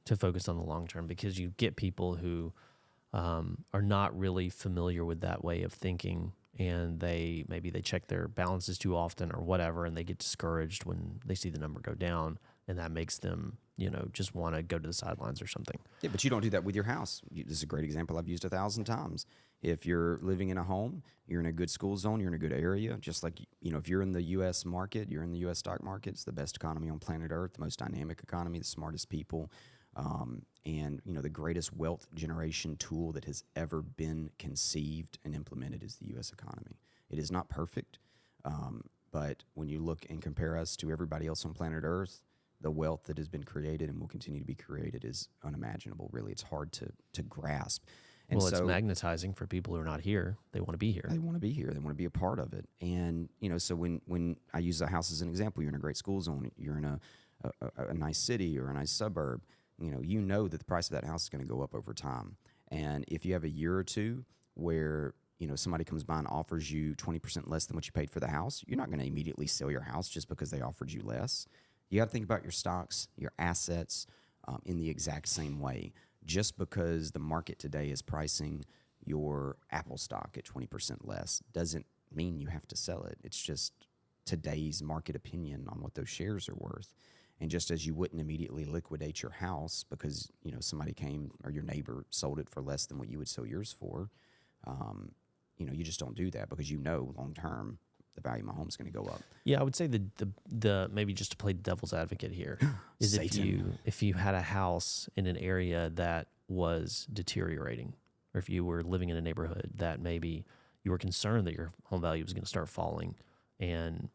to focus on the long term, because you get people who are not really familiar with that way of thinking, and maybe they check their balances too often or whatever, and they get discouraged when they see the number go down, and that makes them, just want to go to the sidelines or something. Yeah, but you don't do that with your house. This is a great example I've used 1,000 times. If you're living in a home, you're in a good school zone, you're in a good area, just like, if you're in the U.S. market, you're in the U.S. stock market, it's the best economy on planet Earth, the most dynamic economy, the smartest people, and, the greatest wealth generation tool that has ever been conceived and implemented is the U.S. economy. It is not perfect, but when you look and compare us to everybody else on planet Earth, the wealth that has been created and will continue to be created is unimaginable. Really, it's hard to grasp. And it's magnetizing for people who are not here. They want to be here. They want to be here. They want to be a part of it. And, so when I use the house as an example, you're in a great school zone, you're in a nice city or a nice suburb, you know that the price of that house is going to go up over time. And if you have a year or two where, somebody comes by and offers you 20% less than what you paid for the house, you're not going to immediately sell your house just because they offered you less. You got to think about your stocks, your assets in the exact same way. Just because the market today is pricing your Apple stock at 20% less doesn't mean you have to sell it. It's just today's market opinion on what those shares are worth. And just as you wouldn't immediately liquidate your house because, somebody came or your neighbor sold it for less than what you would sell yours for, you just don't do that because long term the value of my home is going to go up. Yeah, I would say the maybe just to play devil's advocate here is if you had a house in an area that was deteriorating, or if you were living in a neighborhood that maybe you were concerned that your home value was going to start falling, and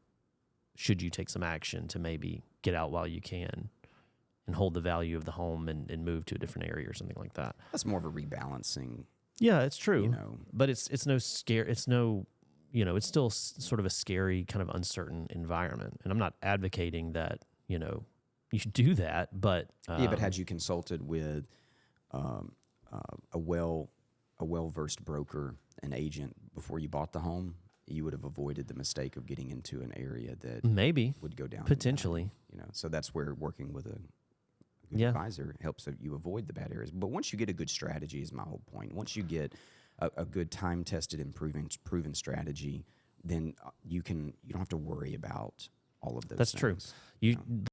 should you take some action to maybe get out while you can and hold the value of the home and move to a different area or something like that. That's more of a rebalancing. Yeah, it's true. But it's no scare. It's no. It's still sort of a scary, kind of uncertain environment. And I'm not advocating that, you should do that, but... but had you consulted with a well-versed broker, an agent, before you bought the home, you would have avoided the mistake of getting into an area that maybe would go down. Potentially. So that's where working with a good advisor helps you avoid the bad areas. But once you get a good strategy is my whole point. Once you get a good time-tested and proven strategy, then you don't have to worry about all of those things. That's true.